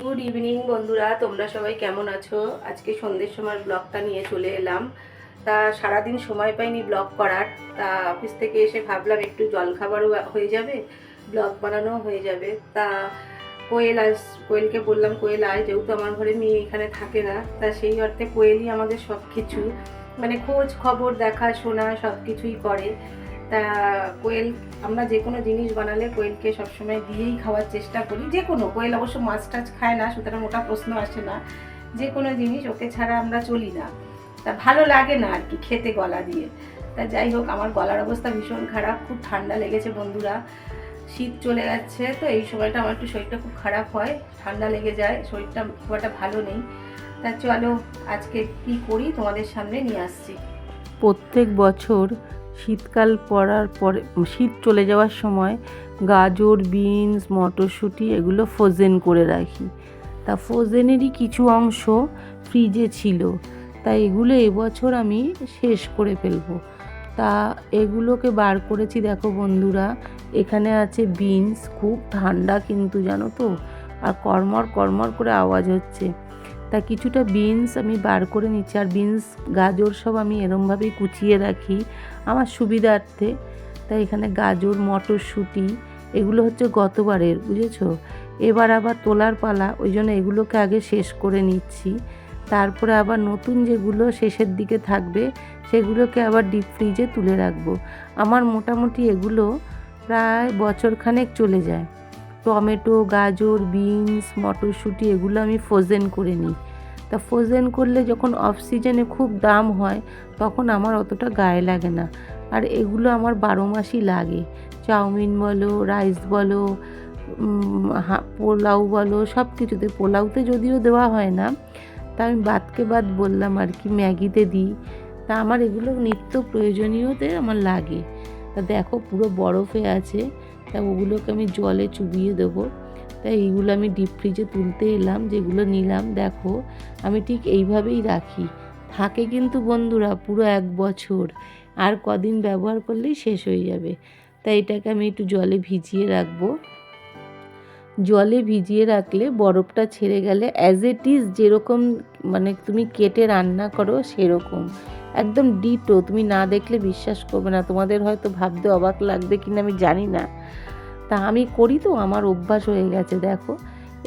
Good evening বন্ধুরা, তোমরা সবাই কেমন আছো? আজকে সন্ধ্যের সময় ব্লগটা নিয়ে চলে এলাম। তা সারাদিন সময় পাইনি ব্লগ করার। তা অফিস থেকে এসে ভাবলাম একটু জলখাবারও হয়ে যাবে, ব্লগ বানানোও হয়ে যাবে। তা কোয়েলকে বললাম, কোয়েল আয়, যেহেতু আমার ঘরে মেয়ে এখানে থাকে না, তা সেই অর্থে কোয়েলই আমাদের সব কিছু, মানে খোঁজ খবর দেখাশোনা সব কিছুই করে। তা কোয়েল, আমরা যে কোনো জিনিস বানালে কোয়েলকে সবসময় দিয়েই খাওয়ার চেষ্টা করি। যে কোনো, কোয়েল অবশ্য মাছ টাছ খায় না, সুতরাং ওটা প্রশ্ন আসে না। যে কোনো জিনিস ওকে ছাড়া আমরা চলি না। তা ভালো লাগে না আর কি খেতে গলা দিয়ে। তা যাই হোক, আমার গলার অবস্থা ভীষণ খারাপ, খুব ঠান্ডা লেগেছে বন্ধুরা। শীত চলে যাচ্ছে, তো এই সময়টা আমার একটু শরীরটা খুব খারাপ হয়, ঠান্ডা লেগে যায়, শরীরটা খুব একটা ভালো নেই। তা চলো আজকে কি করি তোমাদের সামনে নিয়ে আসছি। প্রত্যেক বছর শীতকাল পড়ার পরে, শীত চলে যাওয়ার সময় গাজর, বিনস, মটরশুঁটি এগুলো ফ্রোজেন করে রাখি। তা ফ্রোজেনেরই কিছু অংশ ফ্রিজে ছিল, তাই এগুলো এবছর আমি শেষ করে ফেলবো। তা এগুলোকে বার করেছি, দেখো বন্ধুরা। এখানে আছে বিনস, খুব ঠান্ডা কিন্তু জানো তো, আর কড়মড় কড়মড় করে আওয়াজ হচ্ছে। তা কিছুটা বিনস আমি বার করে নিচ্ছি, আর বিনস গাজর সব আমি এরমভাবেই কুচিয়ে রাখি আমার সুবিধার্থে। তাই এখানে গাজর, মটরশুঁটি এগুলো হচ্ছে গতবারের, বুঝেছো। এবার আবার তোলার পালা, ওই জন্য এগুলোকে আগে শেষ করে নিচ্ছি। তারপরে আবার নতুন যেগুলো শেষের দিকে থাকবে সেগুলোকে আবার ডিপ ফ্রিজে তুলে রাখবো। আমার মোটামুটি এগুলো প্রায় বছরখানেক চলে যায়। টমেটো, গাজর, বিনস, মটরশুঁটি এগুলো আমি ফ্রোজেন করে নিই। তা ফ্রোজেন করলে যখন অফ সিজনে খুব দাম হয় তখন আমার অতটা গায়ে লাগে না, আর এগুলো আমার 12 মাসই লাগে। চাউমিন বলো, রাইস বলো, পোলাও বলো, সব কিছুতে। পোলাওতে যদিও দেওয়া হয় না, তা আমি বাদকে বাদ বললাম আর কি, ম্যাগিতে দিই। তা আমার এগুলো নিত্য প্রয়োজনীয়তে আমার লাগে। তা দেখো পুরো বরফে আছে, তা ওগুলোকে আমি জলে চুবিয়ে দেবো। তাই এইগুলো আমি ডিপ ফ্রিজে তুলতে এলাম, যেগুলো নিলাম দেখো আমি ঠিক এইভাবেই রাখি। থাকে কিন্তু বন্ধুরা পুরো 1 বছর, আর কদিন ব্যবহার করলেই শেষ হয়ে যাবে। তাই এটাকে আমি একটু জলে ভিজিয়ে রাখবো। জলে ভিজিয়ে রাখলে বরফটা ছেড়ে গেলে অ্যাজ ইট ইজ যেরকম, মানে তুমি কেটে রান্না করো সেরকম একদম ডিটো। তুমি না দেখলে বিশ্বাস করবে না, তোমাদের হয়তো ভাবতে অবাক লাগবে কিনা আমি জানি না। তা আমি করি তো, আমার অভ্যাস হয়ে গেছে। দেখো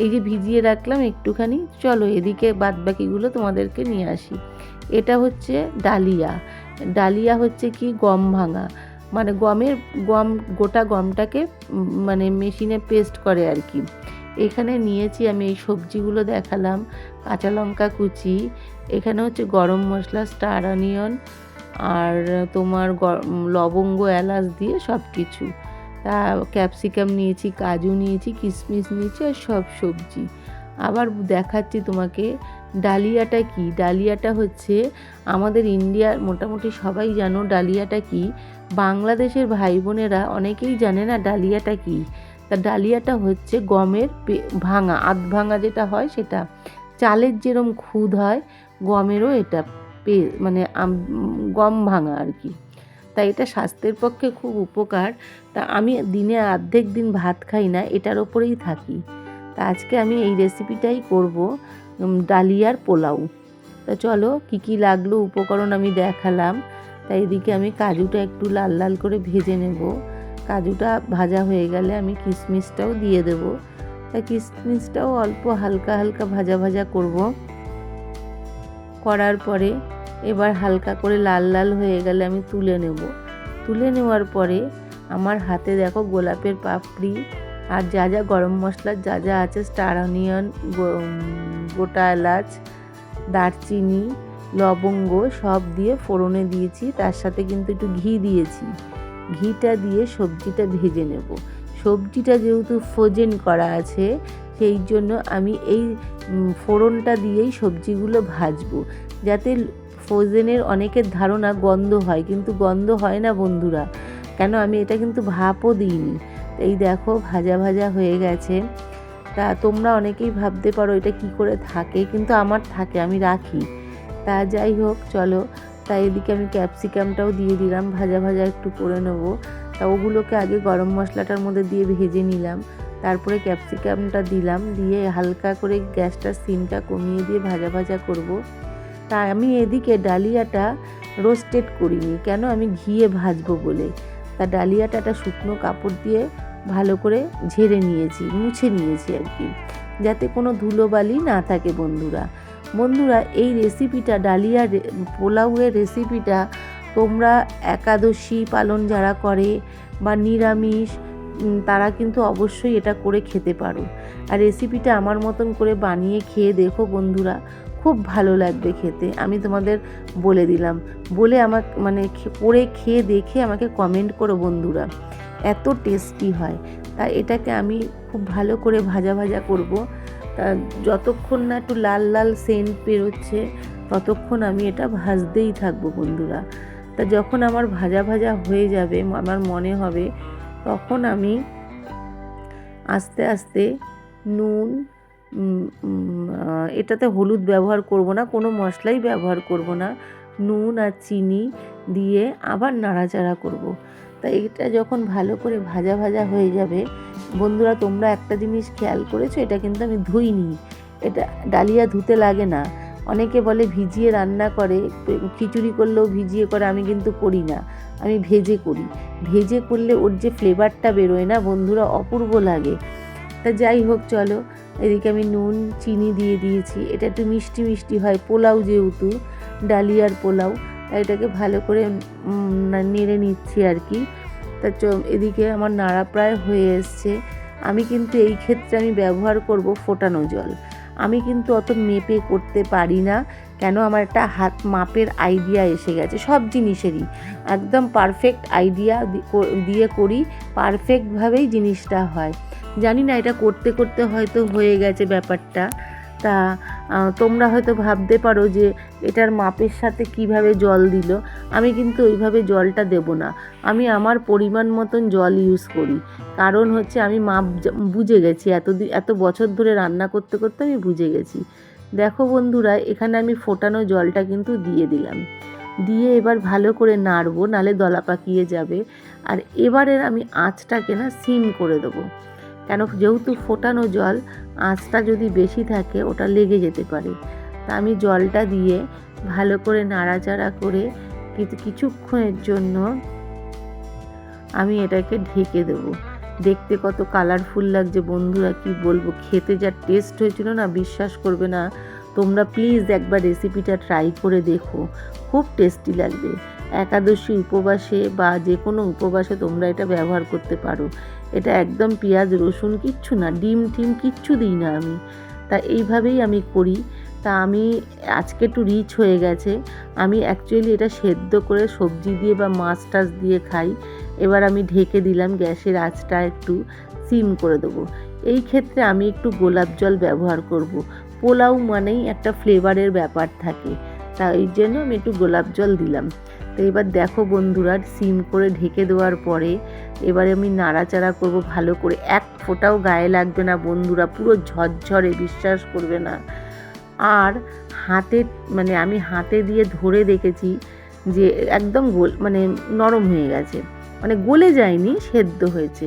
এই যে ভিজিয়ে রাখলাম একটুখানি, চলো এদিকে বাদবাকিগুলো তোমাদেরকে নিয়ে আসি। এটা হচ্ছে ডালিয়া। ডালিয়া হচ্ছে কি, গম ভাঙা, মানে গম, গোটা গমটাকে মানে মেশিনে পেস্ট করে আর কি। এখানে নিয়েছি আমি এই সবজিগুলো দেখালাম, কাঁচা লঙ্কা কুচি, এখানে হচ্ছে গরম মশলা, স্টার অনিয়ন, আর তোমার লবঙ্গ, এলাচ দিয়ে সব কিছু। তা ক্যাপসিকাম নিয়েছি, কাজু নিয়েছি, কিশমিশ নিয়েছি, আর সব সবজি। আবার দেখাচ্ছি তোমাকে ডালিয়াটা কি। ডালিয়াটা হচ্ছে আমাদের ইন্ডিয়ার, মোটামুটি সবাই জানো ডালিয়াটা কি। বাংলাদেশের ভাই বোনেরা অনেকেই জানে না ডালিয়াটা কি। তা ডালিয়াটা হচ্ছে গমের ভাঙা, আধ ভাঙা যেটা হয় সেটা। চালের যেরম খুদ হয়, গমেরও এটা মানে গম ভাঙা আর কি। তাই এটা স্বাস্থ্যের পক্ষে খুব উপকার। তা আমি দিনে অর্ধেক দিন ভাত খাই না, এটার ওপরেই থাকি। তা আজকে আমি এই রেসিপিটাই করব, ডালিয়ার পোলাও। তা চলো কী কী লাগলো উপকরণ আমি দেখালাম। তাই এদিকে আমি কাজুটা একটু লাল লাল করে ভেজে নেব। কাজুটা ভাজা হয়ে গেলে আমি কিশমিশটাও দিয়ে দেব। তা কিশমিশটাও অল্প হালকা হালকা ভাজা ভাজা করব। করার পরে এবার হালকা করে লাল লাল হয়ে গেলে আমি তুলে নেব। তুলে নেওয়ার পরে আমার হাতে দেখো গোলাপের পাপড়ি, আর যা যা গরম মশলার যা যা আছে, স্টার অনিয়ন, গোটা এলাচ, দারচিনি, লবঙ্গ সব দিয়ে ফোড়নে দিয়েছি। তার সাথে কিন্তু একটু ঘি দিয়েছি। ঘিটা দিয়ে সবজিটা ভেজে নেব। সবজিটা যেহেতু ফ্রোজেন করা আছে, সেই জন্য আমি এই ফোড়নটা দিয়েই সবজিগুলো ভাজবো, যাতে ফ্রোজেনের অনেকের ধারণা গন্ধ হয়, কিন্তু গন্ধ হয় না বন্ধুরা। কেন, আমি এটা কিন্তু ভাপও দিইনি। এই দেখো ভাজা ভাজা হয়ে গেছে। তা তোমরা অনেকেই ভাবতে পারো এটা কি করে থাকে, কিন্তু আমার থাকে, আমি রাখি। তা যাই হোক চলো, তাই এদিকে আমি ক্যাপসিকামটাও দিয়ে দিলাম, ভাজা ভাজা একটু করে নেবো। তা ওগুলোকে আগে গরম মশলাটার মধ্যে দিয়ে ভেজে নিলাম। তারপরে ক্যাপসিকামটা দিলাম, দিয়ে হালকা করে গ্যাসটার সিমটা কমিয়ে দিয়ে ভাজা ভাজা করব। তা আমি এদিকে ডালিয়াটা রোস্টেড করিনি, কেন, আমি ঘিয়ে ভাজবো বলে। তা ডালিয়াটা একটা শুকনো কাপড় দিয়ে ভালো করে ঝেড়ে নিয়েছি, মুছে নিয়েছি আর কি, যাতে কোনো ধুলোবালি না থাকে। বন্ধুরা এই রেসিপিটা, ডালিয়া পোলাওয়ের রেসিপিটা তোমরা একাদশী পালন যারা করে বা নিরামিষ, তারা কিন্তু অবশ্যই এটা করে খেতে পারো। আর রেসিপিটা আমার মতন করে বানিয়ে খেয়ে দেখো বন্ধুরা, খুব ভালো লাগবে খেতে। আমি তোমাদের বলে দিলাম, বলে আমার করে খেয়ে দেখে আমাকে কমেন্ট করো বন্ধুরা, এত টেস্টি হয়। তা এটাকে আমি খুব ভালো করে ভাজা ভাজা করব। তা যতক্ষণ না একটু লাল লাল সেন্ট বেরোচ্ছে ততক্ষণ আমি এটা ভাজতেই থাকবো বন্ধুরা। তা যখন আমার ভাজা ভাজা হয়ে যাবে, আমার মনে হবে, তখন আমি আস্তে আস্তে নুন, এটাতে হলুদ ব্যবহার করব না, কোনো মশলাই ব্যবহার করব না, নুন আর চিনি দিয়ে আবার নাড়াচাড়া করব। তা এটা যখন ভালো করে ভাজা ভাজা হয়ে যাবে বন্ধুরা, তোমরা একটা জিনিস খেয়াল করেছো, এটা কিন্তু আমি ধুইনি, এটা ডালিয়া ধুতে লাগে না। অনেকে বলে ভিজিয়ে রান্না করে, খিচুড়ি করলেও ভিজিয়ে করে, আমি কিন্তু করি না, আমি ভেজে করি। ভেজে করলে ওর যে ফ্লেভারটা বেরোয় না বন্ধুরা, অপূর্ব লাগে। তা যাই হোক, চলো, এদিকে আমি নুন চিনি দিয়ে দিয়েছি। এটা একটু মিষ্টি মিষ্টি হয়, পোলাও যেহেতু, ডালিয়ার পোলাও, তাই এটাকে ভালো করে নেড়ে নিচ্ছি আর কি। তা এদিকে আমার নাড়া প্রায় হয়ে এসছে। আমি কিন্তু এই ক্ষেত্রে আমি ব্যবহার করব ফোটানো জল। আমি কিন্তু অত মেপে করতে পারি না, কেন, আমার একটা হাত মাপের আইডিয়া এসে গেছে সব জিনিসেরই, একদম পারফেক্ট আইডিয়া দিয়ে করি, পারফেক্টভাবেই জিনিসটা হয়। জানি না এটা করতে করতে হয়তো হয়ে গেছে ব্যাপারটা। তা তোমরা হয়তো ভাবতে পারো যে এটার মাপের সাথে কিভাবে জল দিল। আমি কিন্তু ওইভাবে জলটা দেব না, আমি আমার পরিমাণ মতন জল ইউজ করি। কারণ হচ্ছে আমি মাপ বুঝে গেছি, এত বছর ধরে রান্না করতে করতে আমি বুঝে গেছি। দেখো বন্ধুরা, এখানে আমি ফোটানো জলটা কিন্তু দিয়ে দিলাম, দিয়ে এবার ভালো করে নাড়বো, নালে দলা পাকিয়ে যাবে। আর এবারে আমি আঁচটাকে সিম করে দেবো, কেন, যেহেতু ফোটানো জল, আঁচটা যদি বেশি থাকে ওটা লেগে যেতে পারে। তা আমি জলটা দিয়ে ভালো করে নাড়াচাড়া করে কিছুক্ষণের জন্য আমি এটাকে ঢেকে দেবো। দেখতে কত কালারফুল লাগছে বন্ধুরা, কি বলবো, খেতে যা টেস্ট হয়েছিল না, বিশ্বাস করবে না। তোমরা প্লিজ একবার রেসিপিটা ট্রাই করে দেখো, খুব টেস্টি লাগবে। একাদশী উপবাসে বা যে কোনো উপবাসে তোমরা এটা ব্যবহার করতে পারো। এটা একদম পেঁয়াজ রসুন কিচ্ছু না, ডিম টিম কিচ্ছু দিই না আমি। তা এইভাবেই আমি করি। তা আমি আজকে একটু রিচ হয়ে গেছে, আমি অ্যাকচুয়ালি এটা সেদ্ধ করে সবজি দিয়ে বা মাছ টাছ দিয়ে খাই। এবার আমি ঢেকে দিলাম, গ্যাসের আঁচটা একটু সিম করে দেবো। এই ক্ষেত্রে আমি একটু গোলাপ জল ব্যবহার করব। পোলাও মানেই একটা ফ্লেভারের ব্যাপার থাকে, তা এই জন্য আমি একটু গোলাপ জল দিলাম। তো এবার দেখো বন্ধুরা, সিম করে ঢেকে দেওয়ার পরে এবারে আমি নাড়াচাড়া করব ভালো করে, এক ফোঁটাও গায়ে লাগবে না বন্ধুরা, পুরো ঝরঝরে, বিশ্বাস করবে না। আর আমি হাতে দিয়ে ধরে দেখেছি যে একদম নরম হয়ে গেছে, গলে যায়নি, সেদ্ধ হয়েছে।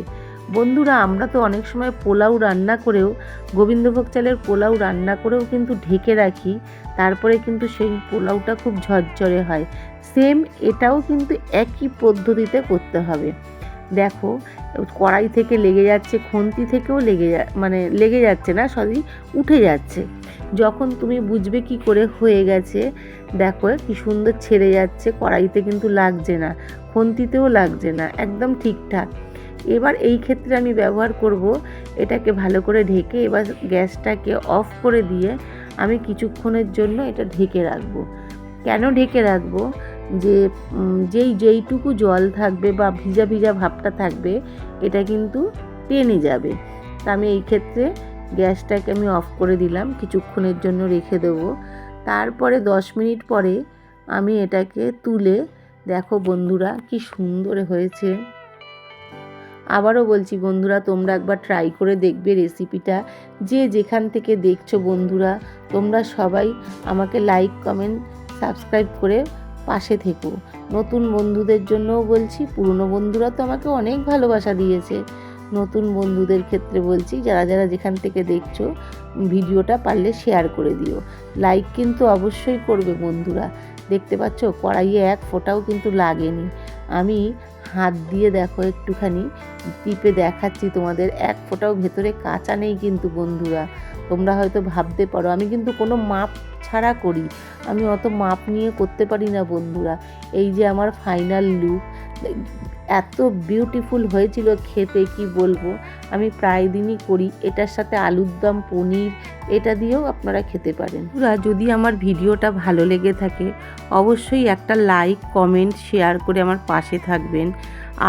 বন্ধুরা, আমরা তো অনেক সময় পোলাও রান্না করেও, গোবিন্দভোগ চালের পোলাও রান্না করেও কিন্তু ঢেকে রাখি, তারপরে কিন্তু সেই পোলাওটা খুব ঝরঝরে হয়। সেম এটাও কিন্তু একই পদ্ধতিতে করতে হবে। দেখো, কড়াই থেকে লেগে যাচ্ছে, খুন্তি থেকেও লেগে যাচ্ছে না, উঠে যাচ্ছে। যখন তুমি বুঝবে কি করে হয়ে গেছে, দেখো কি সুন্দর ছেড়ে যাচ্ছে, কড়াইতে কিন্তু লাগছে না, খুন্তিতেও লাগছে না, একদম ঠিকঠাক। এবার এই ক্ষেত্রে আমি ব্যবহার করব, এটাকে ভালো করে ঢেকে এবার গ্যাসটাকে অফ করে দিয়ে আমি কিছুক্ষণের জন্য এটা ঢেকে রাখবো। কেন ঢেকে রাখবো, যে যেইটুকু জল থাকবে বা ভিজা ভিজা ভাবটা থাকবে, এটা কিন্তু টেনে যাবে। তা আমি এই ক্ষেত্রে গ্যাসটাকে আমি অফ করে দিলাম, কিছুক্ষণের জন্য রেখে দেবো। তারপরে 10 মিনিট পরে আমি এটাকে তুলে, দেখো বন্ধুরা কি সুন্দর হয়েছে। আবারও বলছি বন্ধুরা, তোমরা একবার ট্রাই করে দেখবে রেসিপিটা। যে যেখান থেকে দেখছো বন্ধুরা, তোমরা সবাই আমাকে লাইক কমেন্ট সাবস্ক্রাইব করে পাশে থেকো। নতুন বন্ধুদের জন্যও বলছি, পুরনো বন্ধুরা তো আমাকে অনেক ভালোবাসা দিয়েছে, নতুন বন্ধুদের ক্ষেত্রে বলছি, যারা যারা যেখান থেকে দেখছো ভিডিওটা পারলে শেয়ার করে দিও। লাইক কিন্তু অবশ্যই করবে বন্ধুরা। দেখতে পাচ্ছ কড়াইয়ে এক ফোঁটাও কিন্তু লাগেনি। আমি হাত দিয়ে দেখো একটুখানি টিপে দেখাচ্ছি তোমাদের, এক ফোঁটাও ভেতরে কাঁচা নেই কিন্তু বন্ধুরা। তোমরা হয়তো ভাবতে পারো আমি কিন্তু কোনো মাপ ছাড়া করি, আমি অত মাপ নিয়ে করতে পারি না বন্ধুরা। এই যে আমার ফাইনাল লুক, এত বিউটিফুল হয়েছিল খেতে কি বলবো। আমি প্রায় দিনই করি, এটার সাথে আলুর দম, পনির এটা দিয়েও আপনারা খেতে পারেন। যদি আমার ভিডিওটা ভালো লেগে থাকে অবশ্যই একটা লাইক, কমেন্ট, শেয়ার করে আমার পাশে থাকবেন।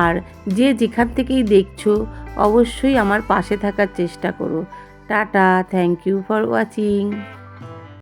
আর যে যেখান থেকেই দেখছো অবশ্যই আমার পাশে থাকার চেষ্টা করো। টাটা, থ্যাংক ইউ ফর ওয়াচিং।